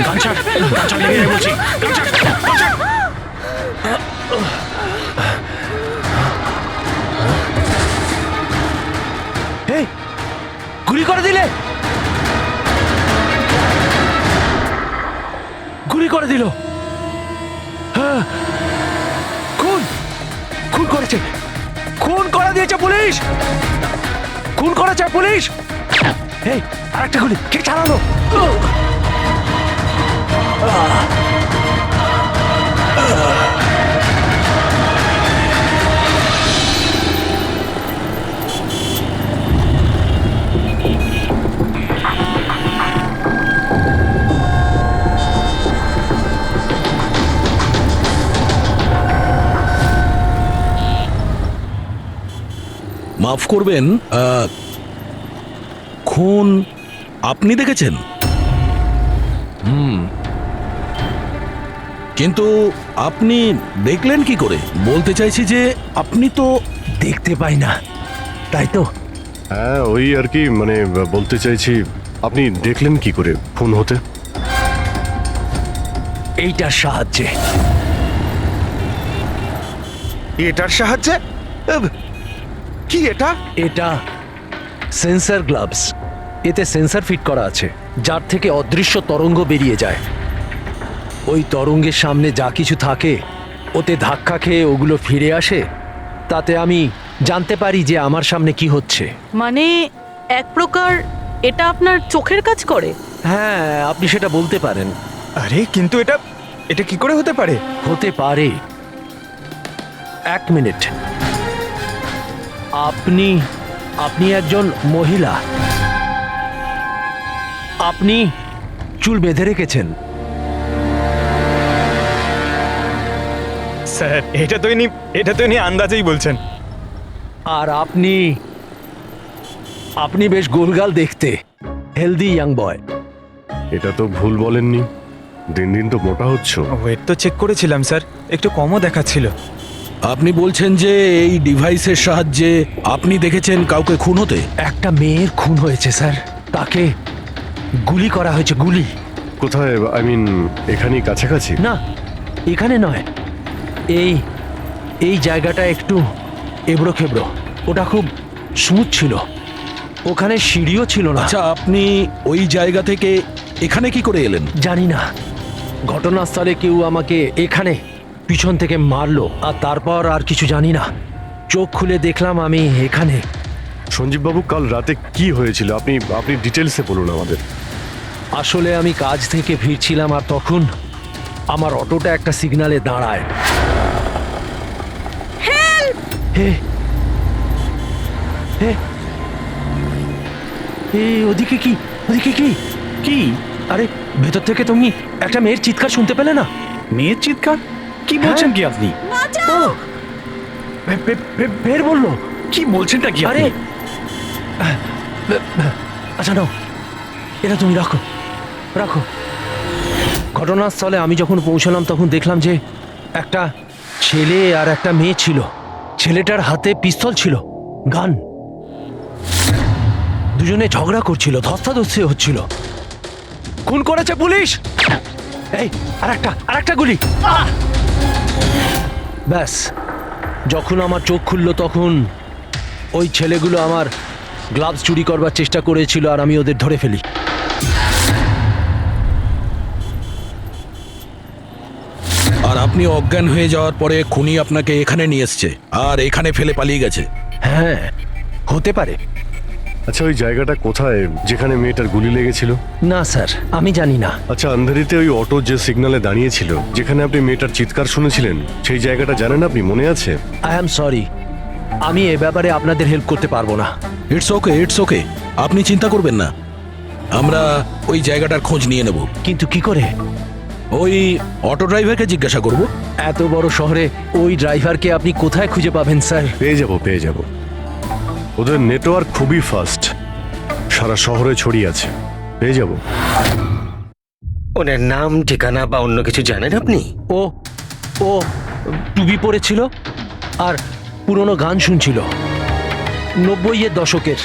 গান ছাড়, গান ছাড়, লেগে যায় বলছি। গান ছাড়, গান ছাড়। এই, গুলি করে দিলে, গুলি করে দিল। হ্যাঁ, খুন খুন করেছে, খুন করে দিয়েছে পুলিশ, খুন করেছে পুলিশ। এই, আরেকটা গুলি কে চালালো? মাফ করবেন, খুন আপনি দেখেছেন? কিন্তু আপনি দেখলেন কি করে? বলতে চাইছি যে আপনি তো দেখতে পাই না, তাই তো? হ্যাঁ, ওই আর কি, মানে বলতে চাইছি আপনি দেখলেন কি করে খুন হতে? এইটার সাহায্যে। এটার সাহায্যে? কি এটা? এটা সেন্সর গ্লাভস। এতে সেন্সর ফিট করা আছে, যার থেকে অদৃশ্য তরঙ্গ বেরিয়ে যায়। ওই তরঙ্গের সামনে যা কিছু থাকে ওতে ধাক্কা খেয়ে ওগুলো ফিরে আসে। তাতে আমি জানতে পারি যে আমার সামনে কি হচ্ছে। মানে এক প্রকার এটা আপনার চোখের কাজ করে? হ্যাঁ, আপনি সেটা বলতে পারেন। আরে কিন্তু এটা এটা কি করে হতে পারে? হতে পারে। এক মিনিট, আপনি আপনি একজন মহিলা, আপনি চুল বেঁধে রেখেছেন। স্যার, এটা তো ইনি আন্দাজেই বলছেন। আর আপনি আপনি বেশ গোলগাল দেখতে, হেলদি ইয়াং বয়। এটা তো ভুল বলেননি, দিন দিন তো মোটা হচ্ছ। ওয়েট তো চেক করেছিলাম স্যার, একটু কমও দেখাচ্ছিল। আপনি বলছেন যে এই ডিভাইসের সাহায্যে আপনি দেখেছেন কাউকে খুন হতে? একটা মেয়ের খুন হয়েছে স্যার, তাকে গুলি করা হয়েছে, গুলি। কোথায়? আই মিন এখানেই কাছাকাছি? না, এখানে নয়, এই এই জায়গাটা একটু এবড়ো খেবড়ো। ওটা খুব স্মুথ ছিল, ওখানে সিঁড়িও ছিল না। আচ্ছা, আপনি ওই জায়গা থেকে এখানে কি করে এলেন? জানি না, ঘটনাস্থলে কেউ আমাকে এখানে পিছন থেকে মারলো, আর তারপর আর কিছু জানি না। চোখ খুলে দেখলাম আমি এখানে। সঞ্জীব বাবু, কাল রাতে কি হয়েছিল আপনি আপনি ডিটেলসে বলুন আমাদের। আসলে আমি কাজ থেকে ফিরছিলাম, আর তখন আমার অটোটা একটা সিগন্যালে দাঁড়ায়। হে, হে, হে, ওদিকে কি, ওদিকে কি, কি? আরে ভেতর থেকে তুমি একটা মেয়ের চিৎকার শুনতে পেলে না? মেয়ের চিৎকার? কি বলছেন কি আপনি? ও, বের বললো। কি বলছেনটা কি আরে, আপনি? আচ্ছা নাও, এটা তুমি রাখো, রাখো। ঘটনাস্থলে আমি যখন পৌঁছলাম তখন দেখলাম যে একটা ছেলে আর একটা মেয়ে ছিল। ছেলেটার হাতে পিস্তল ছিল, গান। দুজনে ঝগড়া করছিল, ধস্তাধস্তি হচ্ছিল। খুন করেছে পুলিশ। এই, আরেকটা গুলি। ব্যাস, যখন আমার চোখ খুলল তখন ওই ছেলেগুলো আমার গ্লাভস চুরি করবার চেষ্টা করেছিল, আর আমি ওদের ধরে ফেলি। আর আপনি অজ্ঞান হয়ে যাওয়ার পরে খুনি আপনাকে এখানে নিয়ে এসছে আর এখানে ফেলে পালিয়ে গেছে? হ্যাঁ, হতে পারে। আচ্ছা, ওই জায়গাটা কোথায় যেখানে মেয়েটার গুলি লেগেছিল? না স্যার, আমি জানি না। আচ্ছা, আন্ধারিতে ওই অটো যে সিগন্যালে দাঁড়িয়েছিল, যেখানে আপনি মেয়েটার চিৎকার শুনেছিলেন, সেই জায়গাটা জানেন আপনি? মনে আছে? আই অ্যাম সরি, আমি এ ব্যাপারে আপনাদের হেল্প করতে পারবো না। ইটস ওকে, ইটস ওকে, আপনি চিন্তা করবেন না, আমরা ওই জায়গাটার খোঁজ নিয়ে নেব। কিন্তু কি করে? ওই অটো ড্রাইভারকে জিজ্ঞাসা করব। এত বড় শহরে ওই ড্রাইভারকে আপনি কোথায় খুঁজে পাবেন স্যার? পেয়ে যাব। ওদের নেটওয়ার্ক খুবই ফাস্ট, সারা শহরে ছড়িয়ে আছে, পেয়ে যাব। ওনার নাম, ঠিকানা বা অন্য কিছু জানেন আপনি? ও ও টুপি পরেছিল আর পুরনো গান শুনছিল 90-এর দশকের।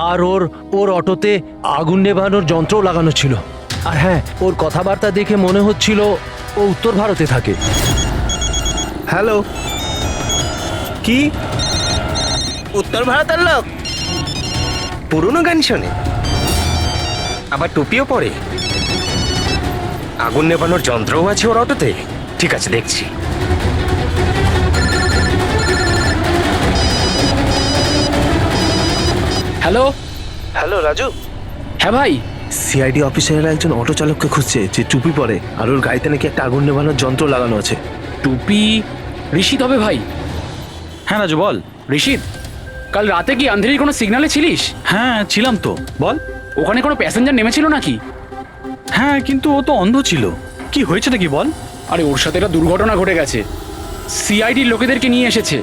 আর ওর অটোতে আগুন নেভানোর যন্ত্রও লাগানো ছিল। আর হ্যাঁ, ওর কথাবার্তা দেখে মনে হচ্ছিল ও উত্তর ভারতে থাকে। হ্যালো, কি? উত্তর ভারতের লোক পুরনো গান শোনে, আবার টুপিও পরে, আগুন নেভানোর যন্ত্রও আছে ওর অটোতে। ঠিক আছে, দেখছি। হ্যালো। হ্যালো রাজু, হ্যাঁ ভাই। সিআইডি অফিসারেরা একজন অটো চালককে খুঁজছে যে টুপি পরে আর ওর গাড়িতে নাকি একটা আগুন নেভানোর যন্ত্র লাগানো আছে। টুপি ঋষিত হবে ভাই। হ্যাঁ রাজু বল। ঋষিত, কাল রাতে কি আন্ধেরির কোনো সিগন্যালে ছিলিস? হ্যাঁ ছিলাম তো, বল। ওখানে কোনো প্যাসেঞ্জার নেমেছিল নাকি? হ্যাঁ কিন্তু ও তো অন্ধ ছিল। কি হয়েছে নাকি বল। আরে ওর সাথে একটা দুর্ঘটনা ঘটে গেছে। সিআইডির লোকেদেরকে নিয়ে এসেছে,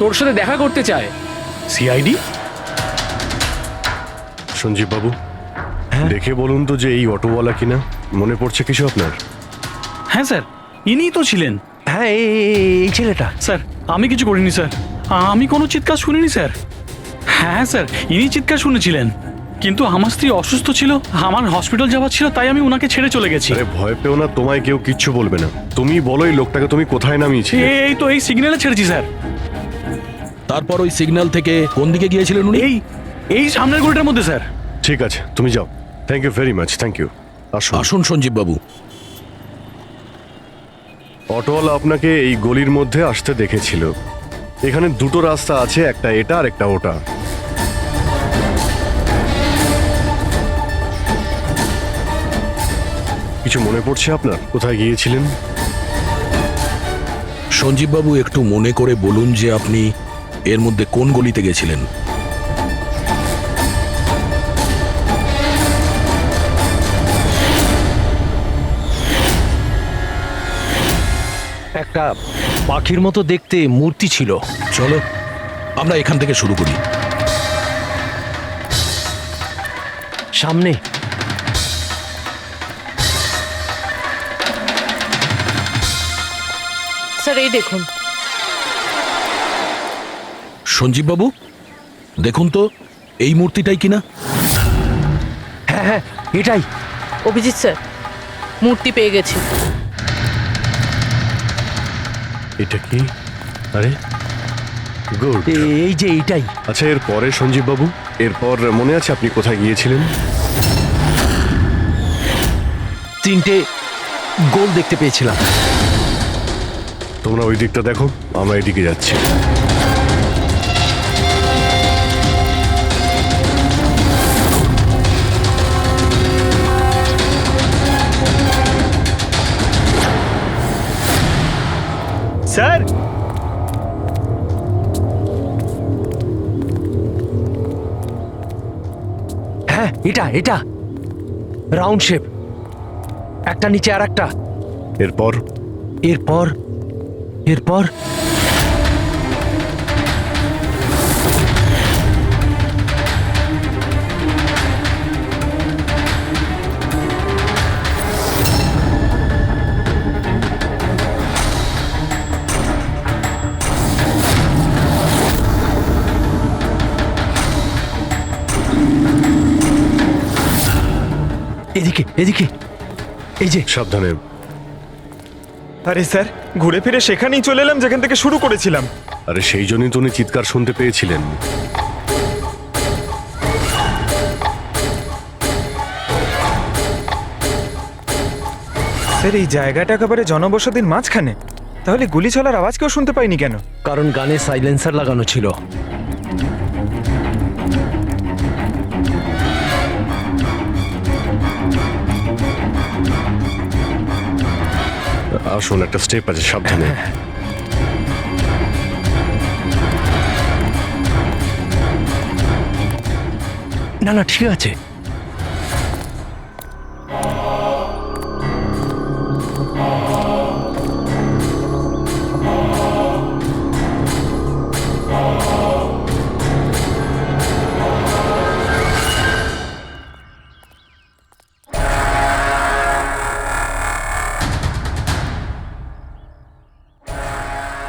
তোর সাথে দেখা করতে চায়। সিআইডি? সঞ্জীব বাবু, দেখে বলুন তো যে এই অটোওয়ালা কিনা। মনে পড়ছে কিছু আপনার? হ্যাঁ স্যার, ইনিই তো ছিলেন। হ্যাঁ, এই ছেলেটা। স্যার আমি কিছু করিনি স্যার, আমি কোনো চিৎকার শুনিনি স্যার। হ্যাঁ স্যার, ইনি চিৎকার শুনেছিলেন, কিন্তু আমার স্ত্রী অসুস্থ ছিল, আমার হসপিটাল যাওয়ার ছিল, তাই আমি ওনাকে ছেড়ে চলে গেছি। আরে ভয় পেও না, তোমায় কেউ কিচ্ছু বলবে না। তুমি বলো এই লোকটাকে তুমি কোথায় নামিয়েছিলে? এই তো এই সিগন্যালে ছেড়েছি স্যার। তারপর ওই সিগন্যাল থেকে কোন দিকে গিয়েছিলেন উনি? এই সামনের গলিটার মধ্যে স্যার। ঠিক আছে, তুমি যাও। Thank you very much, thank you. আসুন। আসুন সঞ্জীব বাবু। অটোওয়ালা আপনাকে এই গলির মধ্যে আসতে দেখেছিল। এখানে দুটো রাস্তা আছে, একটা এটা আর একটা ওটা। কিছু মনে পড়ছে আপনার কোথায় গিয়েছিলেন? সঞ্জীব বাবু, একটু মনে করে বলুন যে আপনি এর মধ্যে কোন গলিতে গেছিলেন? একটা পাখির মতো দেখতে মূর্তি ছিল। চলো আমরা এখান থেকে শুরু করি। সামনে। স্যার এই দেখুন। সঞ্জীব বাবু, দেখুন তো এই মূর্তিটাই কিনা। হ্যাঁ হ্যাঁ, এটাই। অভিজিৎ স্যার, মূর্তি পেয়ে গেছি। এটা কি? আরে গুড। এই যে এইটাই। আচ্ছা, এর পরে সঞ্জীব বাবু, এরপর মনে আছে আপনি কোথায় গিয়েছিলেন? 3টে গোল দেখতে পেয়েছিলাম। তোমরা ওই দিকটা দেখো, আমরা এদিকে যাচ্ছি। স্যার, হ্যাঁ, এটা রাউন্ড শেপ, একটা নিচে আর একটা। এরপর এরপর এরপর এদিকে এদিকে, এই যে। সাবধানে। আরে স্যার, ঘুরে ফিরে সেখানেই চলে এলাম যেখান থেকে শুরু করেছিলাম। আরে সেই জন্যই তো উনি চিৎকার শুনতে পেয়েছিলেন। স্যার, এই জায়গাটা একেবারে জনবসতির মাঝখানে, তাহলে গুলি চলার আওয়াজ কেউ শুনতে পাইনি কেন? কারণ গানে সাইলেন্সার লাগানো ছিল। আসুন, একটা স্টেপ আছে, সাবধানে। না না, ঠিক আছে।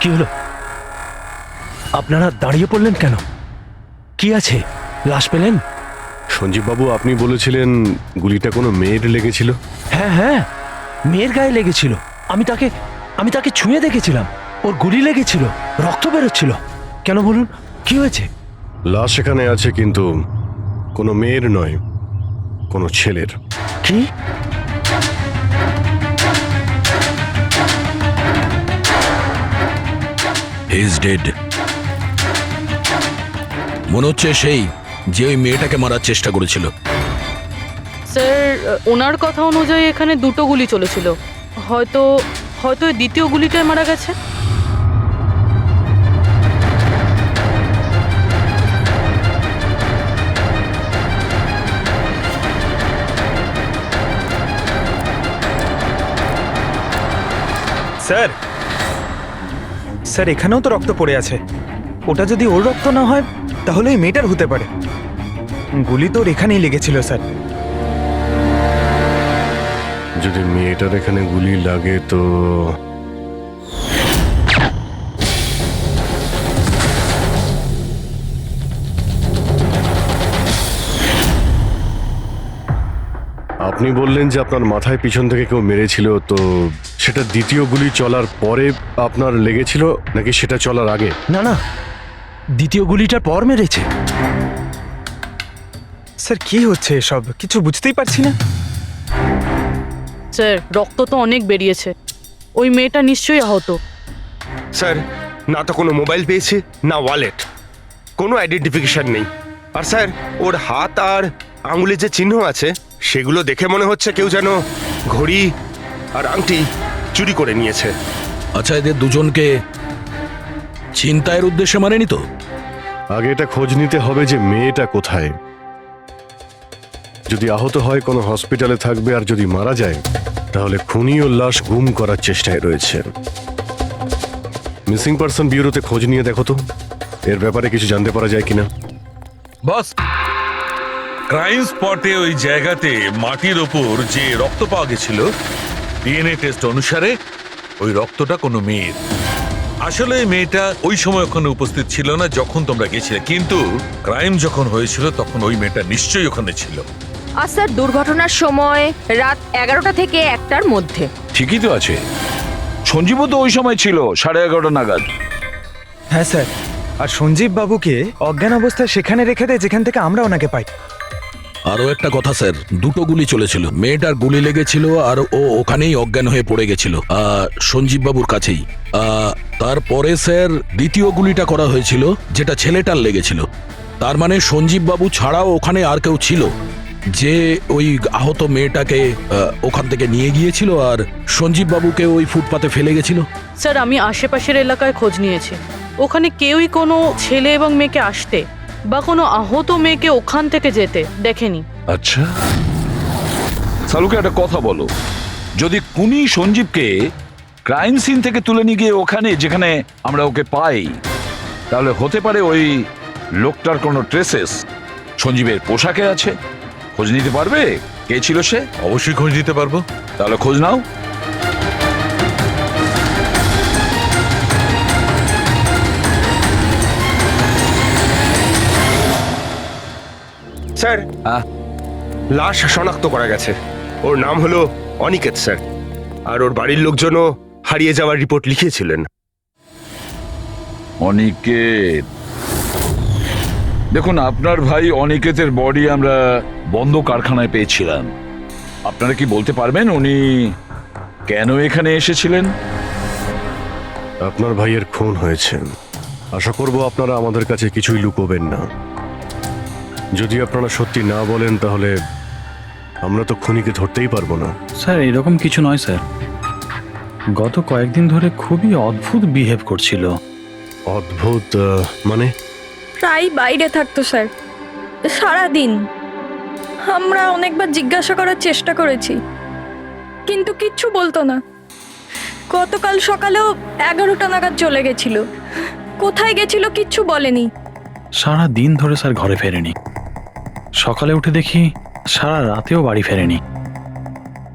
কি হলো? আপনারা দাঁড়িয়ে পড়লেন কেন? কি আছে? লাশ পেলেন? সঞ্জীব বাবু, আপনি বলেছিলেন গুলিটা কোনো মেয়ের লেগেছিল। হ্যাঁ হ্যাঁ, মেয়ের গায়ে লেগেছিল। আমি তাকে ছুঁয়ে দেখেছিলাম, ওর গুলি লেগেছিল, রক্ত বেরোচ্ছিল। কেন বলুন, কি হয়েছে? লাশ এখানে আছে, কিন্তু কোনো মেয়ের নয়, কোনো ছেলের। কি? He is dead. মনে হচ্ছে সেই যে ওই মেয়েটাকে মারার চেষ্টা করেছিল। স্যার ওনার কথা অনুযায়ী এখানে দুটো গুলি চলেছিল, হয়তো হয়তো এই দ্বিতীয় গুলিটায় মারা গেছে। স্যার স্যার এখানেও তো রক্ত পড়ে আছে। ওটা যদি ওর রক্ত না হয় তাহলে ওই মেয়েটার হতে পারে। গুলি তো ওর এখানেই লেগেছিল স্যার। যদি মেয়েটার এখানে গুলি লাগে তো আপনি বললেন যে আপনার মাথায় পিছন থেকে কেউ মেরেছিল, তো সেটা দ্বিতীয় গুলি চলার পরে আপনার লেগেছিল নাকি সেটা চলার আগে? না না, দ্বিতীয় গুলিটার পর মেরেছে। স্যার কি হচ্ছে এসব, কিছু বুঝতেই পারছি না। স্যার রক্ত তো অনেক বেরিয়েছে, ওই মেয়েটা নিশ্চয়ই আহত। স্যার, না তো কোনো মোবাইল পেয়েছি, না ওয়ালেট, কোনো আইডেন্টিফিকেশন নেই। আর স্যার, ওর হাত আর আঙুলে যে চিহ্ন আছে সেগুলো দেখে মনে হচ্ছে কেউ যেন ঘড়ি আর আংটি চুরি করে নিয়েছে। আচ্ছা, এদের দুজনকে চিন্তায়ের উদ্দেশ্যে মারেনি তো? আগে এটা খোঁজ নিতে হবে যে মেয়েটা কোথায়। যদি আহত হয় কোনো হসপিটালে থাকবে, আর যদি মারা যায় তাহলে খুনি ও লাশ গুম করার চেষ্টায় রয়েছে। মিসিং পারসন ব্যুরোতে খোঁজ নিয়ে দেখো তো এর ব্যাপারে কিছু জানতে পারা যায় কিনা। বস, ক্রাইম স্পটে ওই জায়গাতে মাটির ওপর যে রক্ত পাওয়া গেছিল, ডিএনএ টেস্ট অনুসারে ওই রক্তটা কোনো মেয়ের। আসলে এই মেয়েটা ওই সময় ওখানে উপস্থিত ছিল না যখন তোমরা গেছিলে, কিন্তু ক্রাইম যখন হয়েছিল তখন ওই মেয়েটা নিশ্চয়ই ওখানে ছিল। আর স্যার দুর্ঘটনার সময় রাত 11টা থেকে 1টার মধ্যে। ঠিকই তো আছে, সঞ্জীবও তো ওই সময় ছিল 11:30 নাগাদ। হ্যাঁ স্যার, আর সঞ্জীব বাবুকে অজ্ঞান অবস্থায় সেখানে রেখে দেয় যেখান থেকে আমরা ওনাকে পাই। আরো একটা কথা স্যার, দুটো গুলি চলেছিল, মেয়েটার গুলি লেগেছিল আর ও ওখানেই অজ্ঞান হয়ে পড়ে গেছিল সঞ্জীব বাবুর কাছেই। তারপরে স্যার দ্বিতীয় গুলিটা করা হয়েছিল যেটা ছেলেটার লেগেছিল। তার মানে সঞ্জীব বাবু ছাড়াও ওখানে আর কেউ ছিল যে ওই আহত মেয়েটাকে ওখান থেকে নিয়ে গিয়েছিল আর সঞ্জীব বাবুকে ওই ফুটপাতে ফেলে গেছিল। স্যার আমি আশেপাশের এলাকায় খোঁজ নিয়েছি, ওখানে কেউই কোনো ছেলে এবং মেয়েকে আসতে বা কোনো আহত মেয়েকে ওখান থেকে যেতে দেখেনি। আচ্ছা, সালুকে একটা কথা বলো, যদি খুনি সঞ্জীবকে ক্রাইম সিন থেকে তুলে নিয়ে গিয়ে ওখানে যেখানে আমরা ওকে পাই, তাহলে হতে পারে ওই লোকটার কোনো ট্রেসেস সঞ্জীবের পোশাকে আছে। খোঁজ নিতে পারবে কে ছিল সে? অবশ্যই খোঁজ নিতে পারবো। তাহলে খোঁজ নাও। স্যার, লাশ শনাক্ত করা গেছে। ওর নাম হলো অনিকেত স্যার, আর ওর বাড়ির লোকজনও হারিয়ে যাওয়ার রিপোর্ট লিখিয়েছিলেন। অনিকেত, দেখুন আপনার ভাই অনিকেতের বডি আমরা বন্ধ কারখানায় পেয়েছিলাম। আপনারা কি বলতে পারবেন উনি কেন এখানে এসেছিলেন? আপনার ভাইয়ের খুন হয়েছে, আশা করব আপনারা আমাদের কাছে কিছুই লুকোবেন না। যদি আপনারা সত্যি না বলেন তাহলে আমরা তো খুনিকে ধরতেই পারবো না। স্যার এরকম কিছু নয় স্যার, গত কয়েকদিন ধরে খুবই অদ্ভুত বিহেভ করছিল। অদ্ভুত মানে? প্রায় বাইরে থাকতো স্যার, সারাদিন। আমরা অনেকবার জিজ্ঞাসা করার চেষ্টা করেছি কিন্তু কিচ্ছু বলতো না। গতকাল সকালেও 11টা নাগাদ চলে গেছিল, কোথায় গেছিল কিচ্ছু বলেনি। সারা দিন ধরে স্যার ঘরে ফেরেনি, সকালে উঠে দেখি সারা রাতেও বাড়ি ফেরেনি।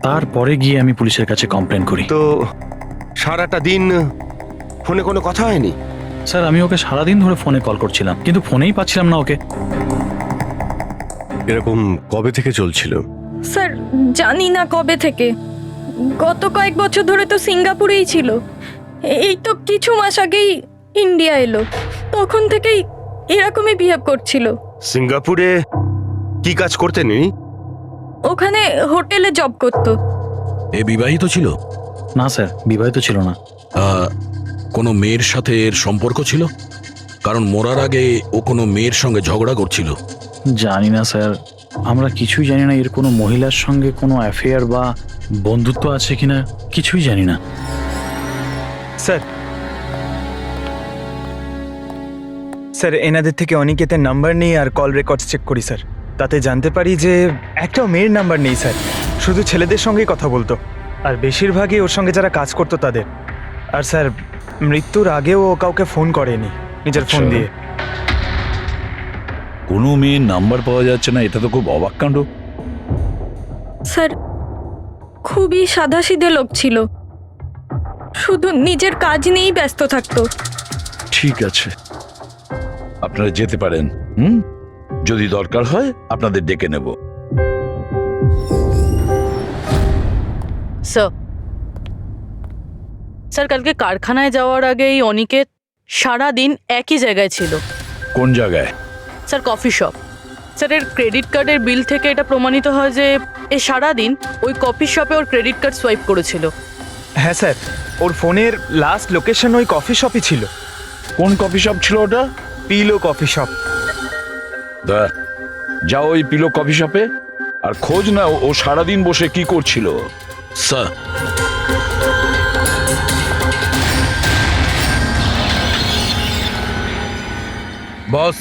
তারপরে গিয়ে আমি পুলিশের কাছে কমপ্লেন করি। তো সারাটা দিন ফোনে কোনো কথা হয়নি? স্যার আমি ওকে সারাদিন ধরে ফোনে কল করছিলাম কিন্তু ফোনেই পাচ্ছিলাম না ওকে। এরকম কবে থেকে চলছিল? স্যার জানি না কবে থেকে, গত কয়েক বছর ধরে তো সিঙ্গাপুরেই ছিল। এই তো কিছু মাস আগেই ইন্ডিয়া এলো, তখন থেকেই এরকমই বিহেভ করছিল। সিঙ্গাপুরে কি কাজ করতেন ইনি? ওখানে হোটেলে জব করতো। এ বিবাহিত ছিল? না স্যার, বিবাহিত ছিল না। কোনো মেয়ের সাথে এর সম্পর্ক ছিল? কারণ মরার আগে ও কোনো মেয়ের সঙ্গে ঝগড়া করছিল। জানি না স্যার, আমরা কিছুই জানি না এর কোনো মহিলার সঙ্গে কোনো অ্যাফেয়ার বা বন্ধুত্ব আছে কিনা, কিছুই জানি না। স্যার এনাদের থেকে অনিকেতের নাম্বার নেই আর কল রেকর্ডস চেক করি স্যার, তাতে জানতে পারি যে একটাও মেয়ের নাম্বার নেই স্যার, শুধু ছেলেদের সঙ্গেই কথা বলতো, আর বেশিরভাগই ওর সঙ্গে যারা কাজ করতো তাদের। আর স্যার মৃত্যুর আগেও ও কাউকে ফোন করেনি নিজের ফোন দিয়ে। কোনো মেয়ের নাম্বার পাওয়া যাচ্ছে না, এটা তো খুব অবাক কাণ্ড। স্যার খুবই সাদাসিধে লোক ছিল, শুধু নিজের কাজ নিয়েই ব্যস্ত থাকতো। ঠিক আছে, আপনারা যেতে পারেন। যদি দরকার হয় আপনাদের ডেকে নেব। স্যার কালকে কারখানায় যাওয়ার আগেই অনিকেত সারা দিন একই জায়গায় ছিল। কোন জায়গায়? Sir coffee shop. স্যার এর ক্রেডিট কার্ডের বিল থেকে এটা প্রমাণিত হয় যে এ সারা দিন ওই কফি শপে ওর ক্রেডিট কার্ড সোয়াইপ করেছিল। হ্যাঁ স্যার, ওর ফোনের লাস্ট লোকেশন ওই কফি শপই ছিল। কোন কফি শপ ছিল ওটা? Pillow coffee shop. যাও ওই পিলো কফি শপে আর খোঁজ না ও সারাদিন বসে কি করছিল। স্যার, বস,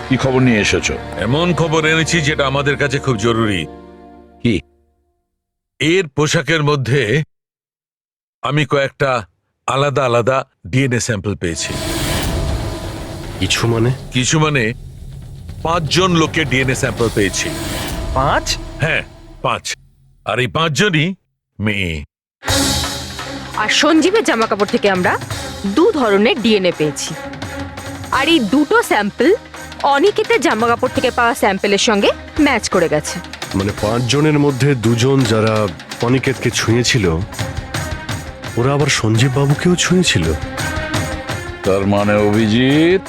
কি খবর নিয়ে এসেছো? এমন খবর এনেছি যেটা আমাদের কাছে খুব জরুরি। কি? এর পোশাকের মধ্যে আমি কয়েকটা আলাদা আলাদা ডিএনএ স্যাম্পল পেয়েছি। কিছু মানে? কিছু মানে 5 জন লোকের ডিএনএ স্যাম্পল পেয়েছি। 5? হ্যাঁ 5, আর এই 5 জনই মেয়ে। আর সঞ্জীবের জামা কাপড় থেকে আমরা 2 ধরনের ডিএনএ পেয়েছি, আর এই দুটো স্যাম্পল অনিকেতের জামা কাপড় থেকে পাওয়া স্যাম্পলের সঙ্গে ম্যাচ করে গেছে। মানে 5 জনের মধ্যে 2 জন যারা অনিকেতকে ছুঁয়েছিল, ওরা আবার সঞ্জীব বাবুকেও ছুঁয়েছিল। তার মানে অভিজিৎ,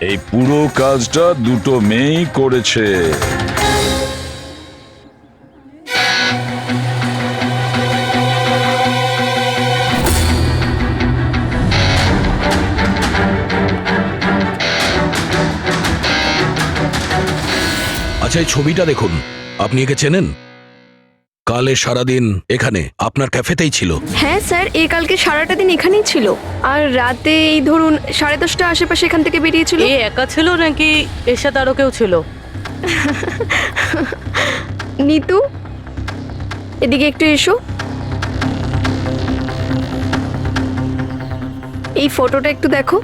এই পুরো কাজটা দুটো মেয়েই করেছে। আচ্ছা, এই ছবিটা দেখুন, আপনি একে চেনেন? কালে সারাদিন এখানে আপনার ক্যাফেতেই ছিল। হ্যাঁ স্যার, এই কালকে সারাটা দিন এখানেই ছিল, আর রাতে এই ধরুন 10:30 আশেপাশে এখান থেকে বেরিয়েছিল। এ একা ছিল নাকি এর সাথে আরো কেউ ছিল? নিতু, এদিকে একটু এসো। এই ফটোটা একটু দেখো,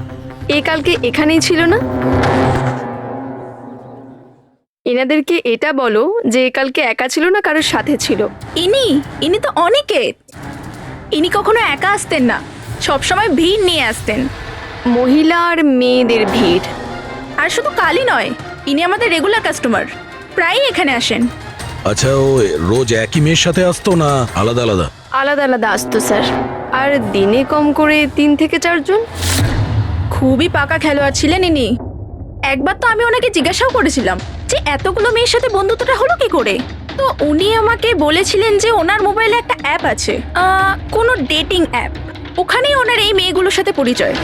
এ কালকে এখানেই ছিল না? এনাদেরকে এটা বলো যে কালকে একা ছিল না, কারোর সাথে ছিল। ইনি তো অনিকেত। ইনি কখনো একা আসতেন না, সবসময় ভিড় নিয়ে আসতেন। মহিলা আর মেয়েদের ভিড়। আর শুধু কালই নয়, ইনি আমাদের রেগুলার কাস্টমার, প্রায়ই এখানে আসেন। আচ্ছা, ও রোজ একই মেয়ের সাথে আসতো না আলাদা আলাদা? আলাদা আলাদা আসতো স্যার, আর দিনে কম করে 3 থেকে 4 জন। খুবই পাকা খেলোয়াড় ছিলেন ইনি। একবার তো আমি ওনাকে জিজ্ঞাসাও করেছিলাম যে এতগুলো মেয়ের সাথে বন্ধুত্বটা হলো কি করে। তো উনি আমাকে বলেছিলেন যে ওনার মোবাইলে একটা অ্যাপ আছে, কোনো ডেটিং অ্যাপ, ওখানেই ওনার এই মেয়েগুলোর সাথে পরিচয়।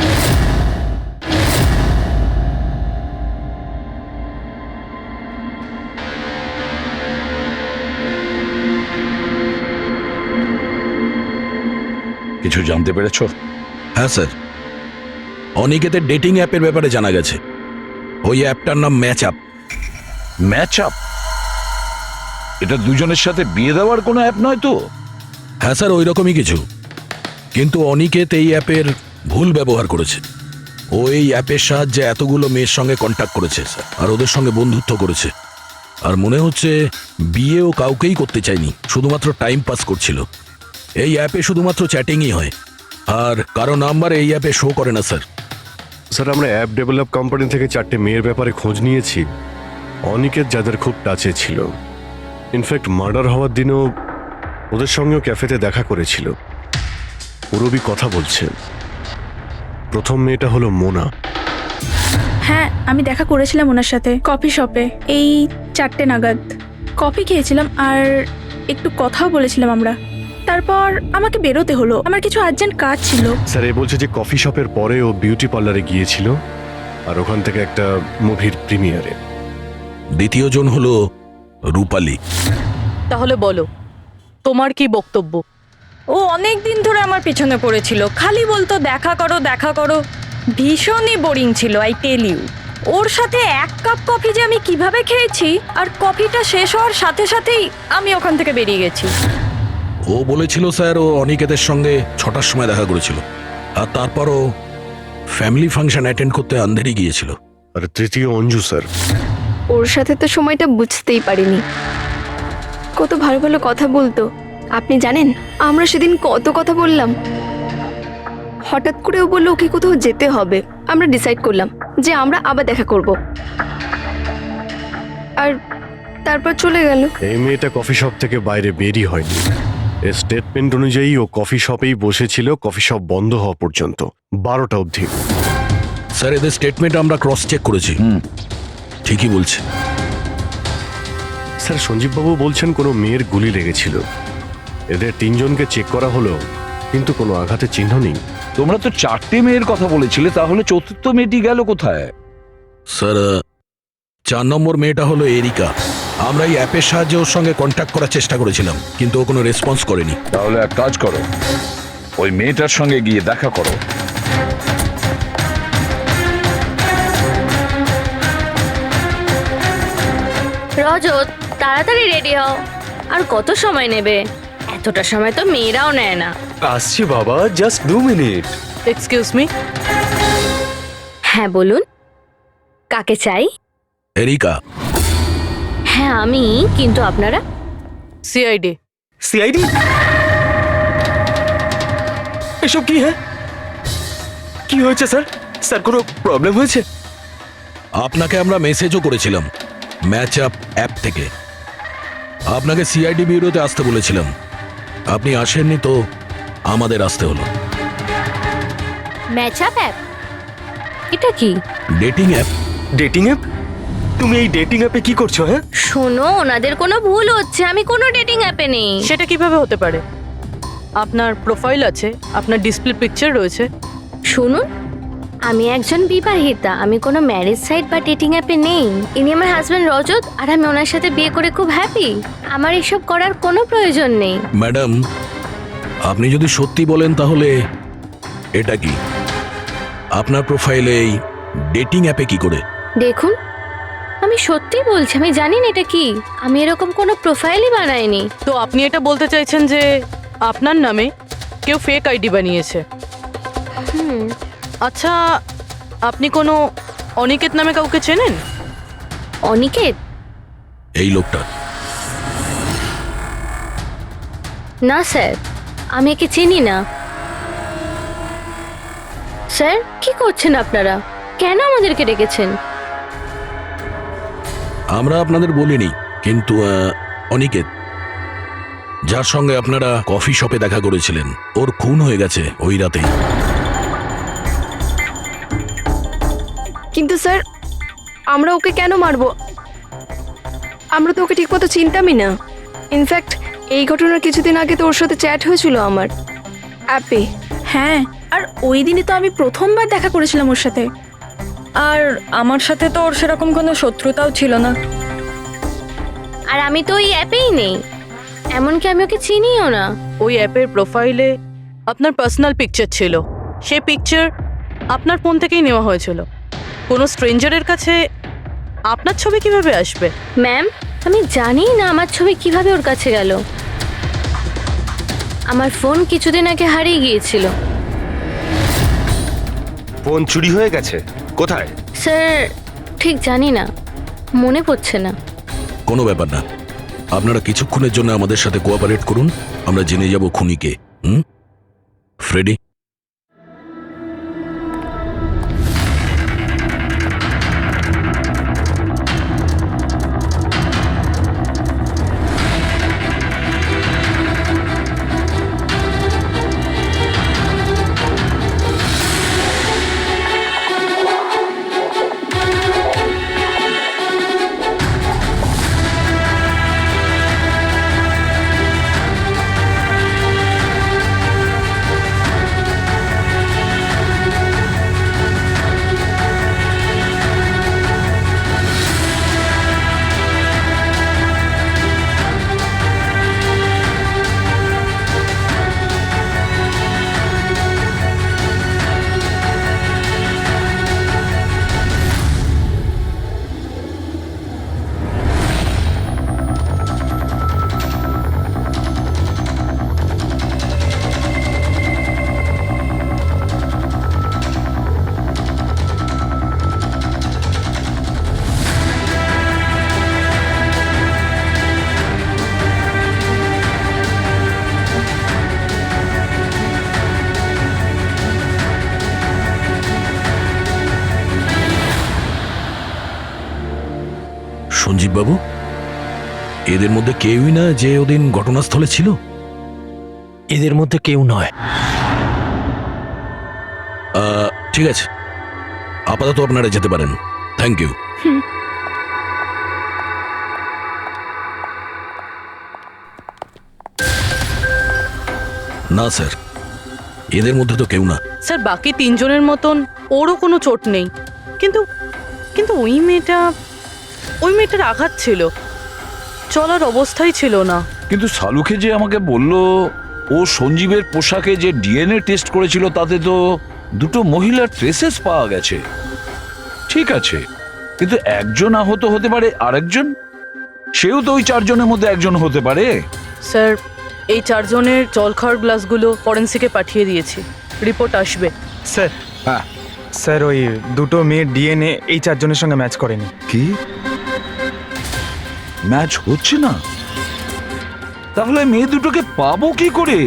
কিছু জানতে পেরেছো? হ্যাঁ স্যার, অনিকেতের ডেটিং অ্যাপের ব্যাপারে জানা গেছে। ওই অ্যাপটার নাম ম্যাচ আপ। Match up? এটা দুজনের সাথে বিয়ে দেওয়ার কোনো অ্যাপ নয় তো? হ্যাঁ স্যার, ওই রকমই কিছু, কিন্তু অনিকেত এই অ্যাপের ভুল ব্যবহার করেছে। ও এই অ্যাপের সাহায্যে এতগুলো মেয়ের সঙ্গে কন্ট্যাক্ট করেছে স্যার, আর ওদের সঙ্গে বন্ধুত্ব করেছে। আর মনে হচ্ছে বিয়েও কাউকেই করতে চায়নি, শুধুমাত্র টাইম পাস করছিল। এই অ্যাপে শুধুমাত্র চ্যাটিংই হয়, আর কারো নাম্বার এই অ্যাপে শো করে না স্যার। স্যার আমরা অ্যাপ ডেভেলপ কোম্পানি থেকে 4টে মেয়ের ব্যাপারে খোঁজ নিয়েছি। অনিকেত যাদের খুব টাচে ছিল, ইনফ্যাক্ট মার্ডার হওয়ার দিনও ওদের সঙ্গেও ক্যাফেতে দেখা করেছিল। পুরবি কথা বলছে। প্রথম মেয়েটা হলো মোনা। হ্যাঁ, আমি দেখা করেছিলাম ওনার সাথে কফি শপে এই 4টে নাগাদ। কফি খেয়েছিলাম আর একটু কথাও বলেছিলাম আমরা। তারপর আমাকে বেরোতে হলো, আমার কিছু আর্জেন্ট কাজ ছিল। স্যার এ বলছে যে কফি শপের পরে ও বিউটি পার্লারে গিয়েছিল আর ওখান থেকে একটা মুভির প্রিমিয়ারে। দ্বিতীয় জন হলো রূপালী। তাহলে বলো, তোমার কি বক্তব্য? ও অনেক দিন ধরে আমার পিছনে পড়েছিল, খালি বলতো দেখা করো দেখা করো। ভীষণই বোরিং ছিল, আই টেল ইউ। ওর সাথে 1 কাপ কফি যে আমি কিভাবে খেয়েছি, আর কফিটা শেষ হওয়ার সাথে সাথেই আমি ওখান থেকে বেরিয়ে গেছি। ও বলেছিল স্যার ও অনিকেতের সঙ্গে 6টার সময় দেখা করেছিল, আর তারপরও ফ্যামিলি ফাংশন অ্যাটেন্ড করতে আন্ধেরি গিয়েছিল। আর তৃতীয় অঞ্জু স্যার। ওর সাথে তো সময়টা বুঝতেই পারিনি। কত ভালো ভালো কথা বলতো, আপনি জানেন আমরা সেদিন কত কথা বললাম। হঠাৎ করে ও বললো ওকে কোথাও যেতে হবে। আমরা ডিসাইড করলাম যে আমরা আবার দেখা করব, আর তারপর চলে গেল। এই মেয়েটা কফি শপ থেকে বাইরে বেরিয়ে হয়নি। এর স্টেটমেন্ট অনুযায়ী ও কফি শপেই বসেছিল কফি শপ বন্ধ হওয়া পর্যন্ত, 12টা অবধি। স্যার এদের স্টেটমেন্ট আমরা ক্রস চেক করেছি, ঠিকই বলছে। স্যার সঞ্জীববাবু বলছেন কোনো মেয়ের গুলি লেগেছিল। এদের 3 জনকে চেক করা হলো, কিন্তু কোনো আঘাতের চিহ্ন নেই। তোমরা তো 4টে মেয়ের কথা বলেছিলে, তাহলে চতুর্থ মেয়েটি গেল কোথায়? স্যার 4 নম্বর মেয়েটা হলো এরিকা। আমরা এই অ্যাপের সাহায্যে ওর সঙ্গে কন্ট্যাক্ট করার চেষ্টা করেছিলাম, কিন্তু ও কোনো রেসপন্স করেনি। তাহলে এক কাজ করো, ওই মেয়েটার সঙ্গে গিয়ে দেখা করো। রজত, তাড়াতাড়ি রেডি হও। আর কত সময় নেবে? এতটা সময় তো মেয়েরাও নেয় না। আসছি বাবা, জাস্ট 2 মিনিট। Excuse me. হ্যাঁ বলুন, কাকে চাই? এরিকা। হ্যাঁ আমি, কিন্তু আপনারা? সিআইডি। সিআইডি? এসব কি? হ্যাঁ কি হয়েছে স্যার? স্যার কোনো প্রবলেম হয়েছে? আপনাকে আমরা মেসেজও করেছিলাম ম্যাচ আপ অ্যাপ থেকে। আপনাকে সিআইডি ব্যুরোতে আসতে বলেছিলাম, আপনি আসেননি তো আমাদের আসতে হলো। Match up app? এটা কি? Dating app. Dating app? তুমি এই ডেটিং অ্যাপে কি করছো? হ্যাঁ শোনো, ওনাদের কোনো ভুল হচ্ছে, আমি কোনো ডেটিং অ্যাপে নেই। সেটা কিভাবে হতে পারে? আপনার প্রোফাইল আছে, আপনার ডিসপ্লে পিকচার রয়েছে। শুনুন, আমি একজন বিবাহিতা, আমি কোনো ম্যারেজ সাইট বা ডেটিং অ্যাপে নেই। ইনি আমার হাজব্যান্ড রজত, আর আমি ওনার সাথে বিয়ে করে খুব হ্যাপি। আমার এসব করার কোনো প্রয়োজন নেই। ম্যাডাম, আপনি যদি সত্যি বলেন তাহলে এটা কি? আপনার প্রোফাইলে এই ডেটিং অ্যাপে কি করে? দেখুন, আমি সত্যি বলছি, আমি জানি না এটা কি। আমি এরকম কোনো প্রোফাইলই বানাইনি। তো আপনি এটা বলতে চাইছেন যে আপনার নামে কেউ ফেক আইডি বানিয়েছে? আচ্ছা, আপনি কোনো অনিকেত নামে কাউকে চেনেন? অনিকেত? এই লোকটা? না স্যার, আমি একে চিনি না। স্যার কি করছেন আপনারা? কেন আমাদেরকে ডেকেছেন? আমরা আপনাদের বলিনি, কিন্তু অনিকেত, যার সঙ্গে আপনারা কফি শপে দেখা করেছিলেন, ওর খুন হয়ে গেছে ওই রাতেই। কিন্তু স্যার আমরা ওকে কেন মারবো? আমরা তো ওকে ঠিকমতো চিনতামই না। ইনফ্যাক্ট এই ঘটনার কিছুদিন আগে তো ওর সাথে চ্যাট হয়েছিল আমার অ্যাপে। হ্যাঁ, আর ওই দিনই তো আমি প্রথমবার দেখা করেছিলাম ওর সাথে। আর আমার সাথে তো ওর সেরকম কোনো শত্রুতাও ছিল না। আর আমি তো ওই অ্যাপেই নেই, এমনকি আমি ওকে চিনিও না। ওই অ্যাপের প্রোফাইলে আপনার পার্সোনাল পিকচার ছিল, সেই পিকচার আপনার ফোন থেকেই নেওয়া হয়েছিল। কোনো স্ট্রেঞ্জারের কাছে আপনার ছবি কিভাবে আসবে? ম্যাম, আমি জানি না আমার ছবি কিভাবে ওর কাছে গেল। আমার ফোন কিছুদিন আগে হারিয়ে গিয়েছিল। ফোন চুরি হয়ে গেছে? কোথায়? স্যার ঠিক জানি না, মনে পড়ছে না। কোনো ব্যাপার না, আপনারা কিছুক্ষণের জন্য আমাদের সাথে কোঅপারেট করুন, আমরা জেনে যাব খুনিকে। ফ্রেডি? সঞ্জীব বাবু, এদের মধ্যে কেউই না যে ওদিন ঘটনাস্থলে ছিল? এদের মধ্যে কেউ নয়। ঠিক আছে, আপাতত আপনারা যেতে পারেন। Thank you. না স্যার, এদের মধ্যে তো কেউ না। স্যার বাকি তিনজনের মতন ওরও কোনো চোট নেই, কিন্তু কিন্তু ওই মেয়েটার আঘাত ছিল, চলার অবস্থাই ছিল না। কিন্তু শালুকে যে আমাকে বলল ও সঞ্জীবের পোশাকে যে ডিএনএ টেস্ট করেছিল তাতে তো দুটো মহিলার ট্রেসেস পাওয়া গেছে। ঠিক আছে, কিন্তু একজন আহত হতে পারে, আরেকজন সেও তো ওই চারজনের মধ্যে একজন হতে পারে। স্যার এই চারজনের জল খাওয়ার গ্লাসগুলো ফরেন্সিকে পাঠিয়ে দিয়েছি, রিপোর্ট আসবে। স্যার, হ্যাঁ স্যার ওই দুটো মেয়ের ডিএনএ এই চারজনের সঙ্গে ম্যাচ করেনি। কি ম্যাচ হচ্ছে না? তাহলে মেয়ে দুটোকে পাবো কি করে?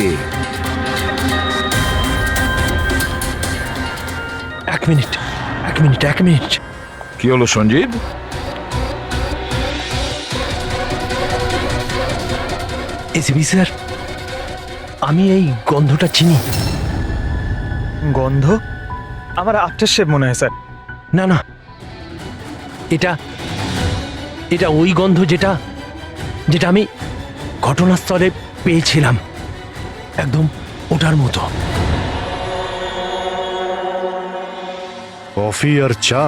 এক মিনিট। কি হলো সঞ্জীব? এসিপি স্যার, আমি এই গন্ধটা চিনি। গন্ধ? আমার আফটার শেভ মনে হয় স্যার। না না, এটা ওই গন্ধ যেটা আমি ঘটনাস্থলে পেয়েছিলাম, একদম ওটার মতো। কফি আর চা?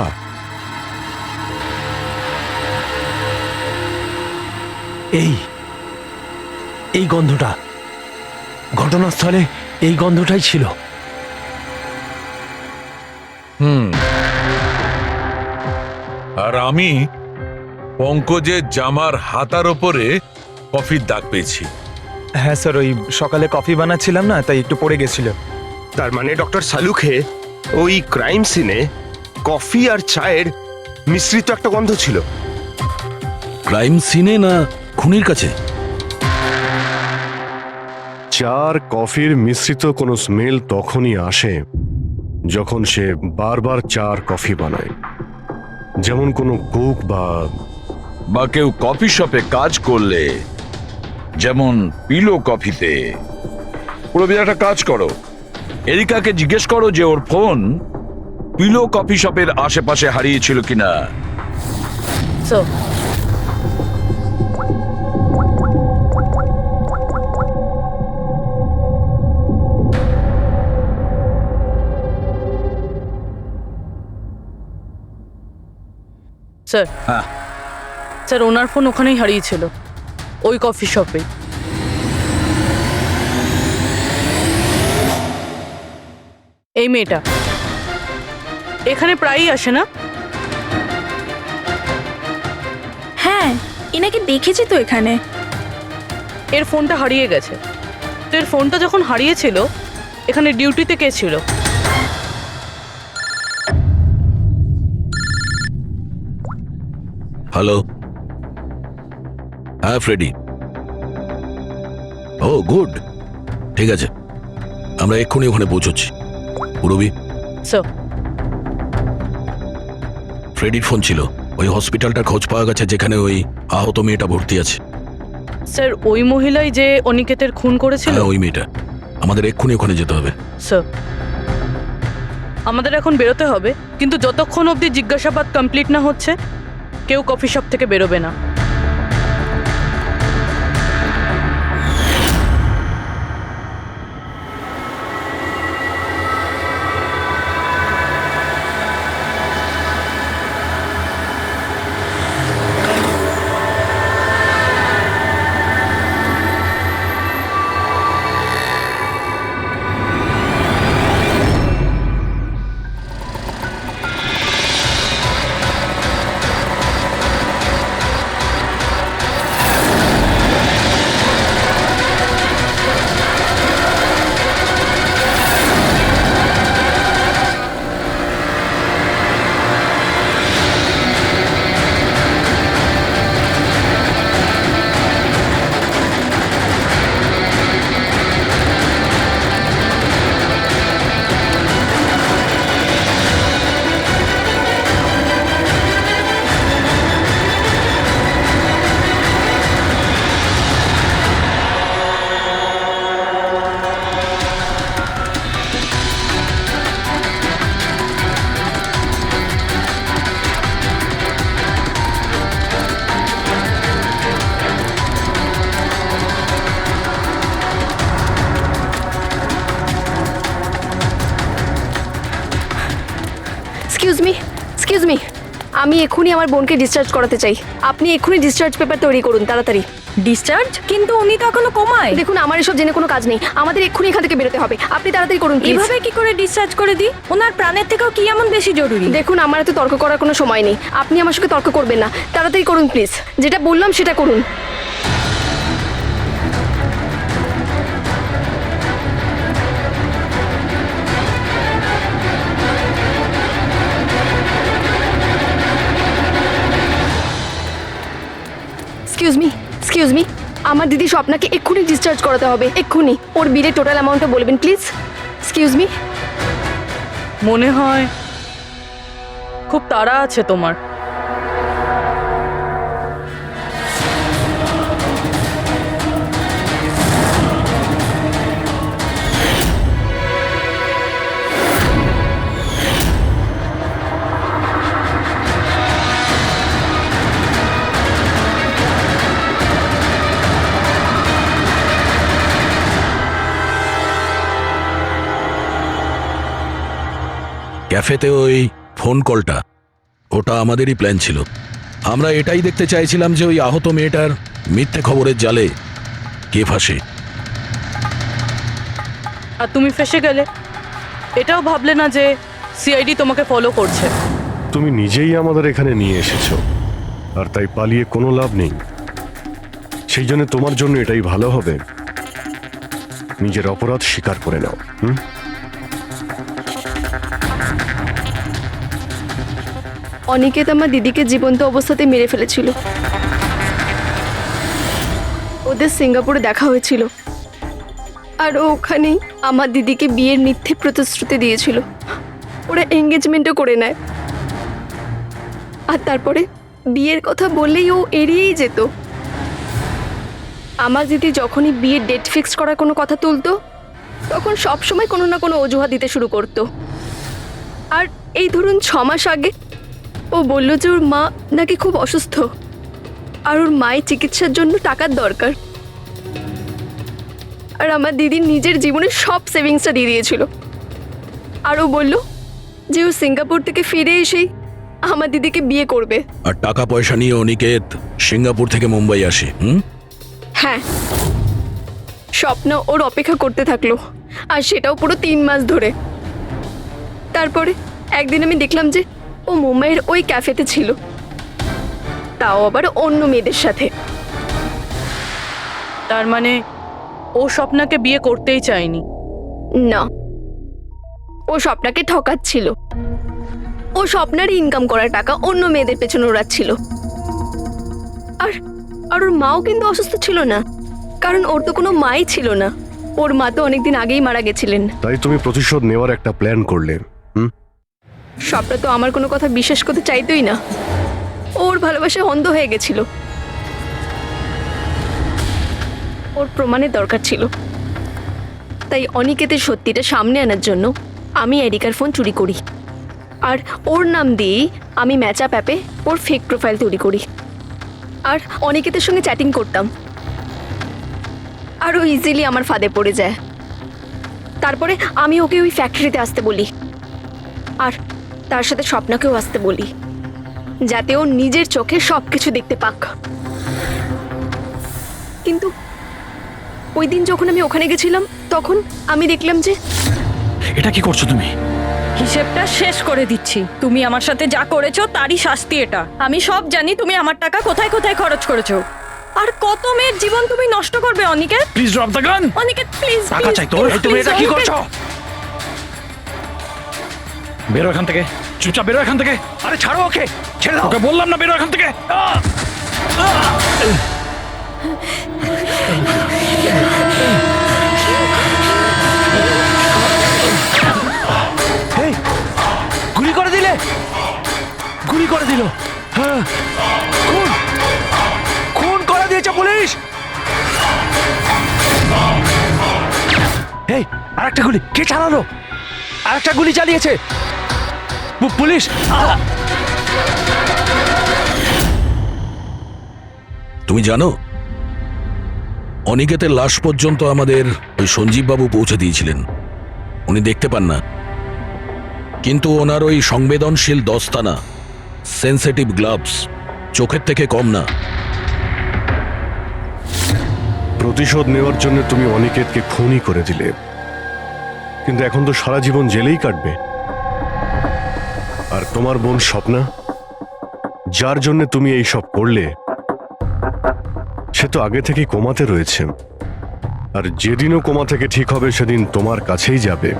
এই গন্ধটা ঘটনাস্থলে, এই গন্ধটাই ছিল। আর আমি পঙ্কজের জামার হাতার ওপরে কফির দাগ পেয়েছি। হ্যাঁ স্যার, ওই সকালে কফি বানাচ্ছিলাম না, তাই একটু পড়ে গেছিল। তার মানে ডক্টর সালুখে ওই ক্রাইম সিনে কফি আর চায়ের মিশ্রিত একটা গন্ধ ছিল। ক্রাইম সিনে না খুনির কাছে? চা আর কফির মিশ্রিত কোনো স্মেল তখনই আসে যখন সে বারবার চা আর কফি বানায়, যেমন কোনো কুক বা কেউ কফি শপে কাজ করলে, যেমন পিলো কফিতে। পুরো একটা কাজ করো, এরিকাকে জিজ্ঞেস করো যে ওর ফোন পিলো কফি শপের আশেপাশে হারিয়েছিল কিনা। স্যার, হ্যাঁ স্যার ওনার ফোন ওখানেই হারিয়েছিল, ওই কফি শপে। এই মেয়েটা এখানে প্রায়ই আসে না? হ্যাঁ, এনাকে দেখেছি তো এখানে। এর ফোনটা হারিয়ে গেছে, তো এর ফোনটা যখন হারিয়েছিল এখানে ডিউটিতে কে ছিল? হ্যালো, হ্যাঁ ফ্রেডি। ও গুড, ঠিক আছে, আমরা এক্ষুনি ওখানে পৌঁছচ্ছি। পুরবি, স্যার ফ্রেডির ফোন ছিল, ওই হসপিটালটার খোঁজ পাওয়া গেছে যেখানে ওই আহত মেয়েটা ভর্তি আছে। স্যার ওই মহিলাই যে অনিকেতের খুন করেছিল? হ্যাঁ ওই মেয়েটা, আমাদের এক্ষুনি ওখানে যেতে হবে। স্যার আমাদের এখন বেরোতে হবে, কিন্তু যতক্ষণ অবধি জিজ্ঞাসাবাদ কমপ্লিট না হচ্ছে কেউ কফি শপ থেকে বেরোবে না। আমি এক্ষুনি আমার বোনকে ডিসচার্জ করাতে চাই। আপনি এক্ষুনি ডিসচার্জ পেপার তৈরি করুন তাড়াতাড়ি। ডিসচার্জ? কিন্তু উনি তো এখনো কোমায়। দেখুন আমার এসব জেনে কোনো কাজ নেই, আমাদের এক্ষুনি এখান থেকে বেরোতে হবে। আপনি তাড়াতাড়ি করুন please। এভাবে কি করে ডিসচার্জ করে দিই? ওনার প্রাণের থেকেও কি এমন বেশি জরুরি? দেখুন আমার এত তর্ক করার কোনো সময় নেই, আপনি আমার সঙ্গে তর্ক করবেন না। তাড়াতাড়ি করুন প্লিজ, যেটা বললাম সেটা করুন। এক্সকিউজ মি, আমার দিদি স্বপ্নাকে এক্ষুনি ডিসচার্জ করাতে হবে, এক্ষুনি। ওর বিলের টোটাল অ্যামাউন্টটা বলবেন প্লিজ। Excuse me. মনে হয় খুব তাড়া আছে তোমার। ক্যাফেতে ওই ফোন কলটা, ওটা আমাদেরই প্ল্যান ছিল। আমরা এটাই দেখতে চাইছিলাম যে ওই আহত মেয়েটার মিথ্যে খবরের জালে কে ফাঁসে। আর তুমি ফেসে গেলে। এটাও ভাবলে না যে সিআইডি তোমাকে ফলো করছে। তুমি নিজেই আমাদের এখানে নিয়ে এসেছো, আর তাই পালিয়ে কোনো লাভ নেই। সেই জন্য তোমার জন্য এটাই ভালো হবে, নিজের অপরাধ স্বীকার করে নাও। অনিকেত আমার দিদিকে জীবন্ত অবস্থাতে মেরে ফেলেছিল। ওদের সিঙ্গাপুরে দেখা হয়েছিল, আর ও ওখানেই আমার দিদিকে বিয়ের মিথ্যে প্রতিশ্রুতি দিয়েছিল। ওরা এঙ্গেজমেন্টও করে নেয়, আর তারপরে বিয়ের কথা বললেই ও এড়িয়েই যেত। আমার দিদি যখনই বিয়ের ডেট ফিক্স করার কোনো কথা তুলতো, তখন সবসময় কোনো না কোনো অজুহাত দিতে শুরু করতো। আর এই ধরুন 6 মাস আগে ও বলল যে ওর মা নাকি খুব অসুস্থ, আর ওর মায়ের চিকিৎসার জন্য টাকার দরকার। আর আমার দিদির নিজের জীবনের সব সেভিংসটা দিয়ে দিয়েছিল। আর ও বলল যে ও সিঙ্গাপুর থেকে ফিরে এসেই আমার দিদিকে বিয়ে করবে। আর টাকা পয়সা নিয়ে অনিকেত সিঙ্গাপুর থেকে মুম্বাই আসে। হ্যাঁ, স্বপ্ন ওর অপেক্ষা করতে থাকলো, আর সেটাও পুরো 3 মাস ধরে। তারপরে একদিন আমি দেখলাম যে ও মুম্বাইয়ের ওই ক্যাফেতে ছিল, তাও আবার অন্য মেয়েদের সাথে। তার মানে ও স্বপ্নাকে বিয়ে করতেই চায়নি? না, ও স্বপ্নাকে ঠকাচ্ছিল। ও স্বপ্নার ইনকাম করা টাকা অন্য মেয়েদের পেছনে ওড়াচ্ছিল। আর ওর মাও কিন্তু অসুস্থ ছিল না, কারণ ওর তো কোনো মাই ছিল না। ওর মা তো অনেকদিন আগেই মারা গেছিলেন। তাই তুমি প্রতিশোধ নেওয়ার একটা প্ল্যান করলে। স্বপ্না তো আমার কোনো কথা বিশ্বাস করতে চাইতোই না। ওর ভালোবাসায় অন্ধ হয়ে গেছিল। ওর প্রমাণের দরকার ছিল, তাই অনিকেতের সত্যিটা সামনে আনার জন্য আমি এরিকার ফোন চুরি করি, আর ওর নাম দিয়েই আমি ম্যাচআপ অ্যাপে ওর ফেক প্রোফাইল তৈরি করি, আর অনিকেতের সঙ্গে চ্যাটিং করতাম। আর ও ইজিলি আমার ফাঁদে পড়ে যায়। তারপরে আমি ওকে ওই ফ্যাক্টরিতে আসতে বলি, আর তার সাথে স্বপ্নাকেও আসতে বলি, যাতে ও নিজের চোখে সব কিছু দেখতে পাক। কিন্তু ওই দিন যখন আমি ওখানে গেছিলাম, তখন আমি দেখলাম যে... এটা কি করছো তুমি? হিসেবটা শেষ করে দিচ্ছি। তুমি আমার সাথে যা করেছো তারই শাস্তি এটা। আমি সব জানি তুমি আমার টাকা কোথায় কোথায় খরচ করেছো, আর কত মেয়ের জীবন তুমি নষ্ট করবে। Aniket please drop the gun. Aniket please, টাকা চাই তোর? তুমি এটা কি করছো? বেরো এখান থেকে, চুপচাপ বেরো এখান থেকে। আরে ছাড়ো ওকে, ছেড়ে দাও। ওকে বললাম না বেরো এখান থেকে। এই, গুলি করে দিলে, গুলি করে দিল। হ্যাঁ, খুন খুন করে দিয়েছে পুলিশ। এই আরেকটা গুলি কে চালালো? আরেকটা গুলি চালিয়েছে পুলিশ। তুমি জানো, অনিকেতের লাশ পর্যন্ত আমাদের ওই সঞ্জীব বাবু পৌঁছে দিয়েছিলেন। উনি দেখতে পান না, কিন্তু ওনার ওই সংবেদনশীল দস্তানা সেনসিটিভ গ্লাভস চোখের থেকে কম না। প্রতিশোধ নেওয়ার জন্য তুমি অনিকেতকে খুনই করে দিলে, কিন্তু এখন তো সারা জীবন জেলেই কাটবে। আর তোমার বোন স্বপ্না, যার জন্য তুমি এই সব করলে, সে তো আগে থেকেই কোমাতে রয়েছে। আর যেদিনও কোমা থেকে ঠিক হবে সেদিন তোমার কাছেই যাবে,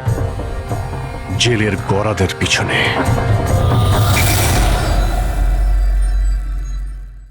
জেলের গরাদের পিছনে।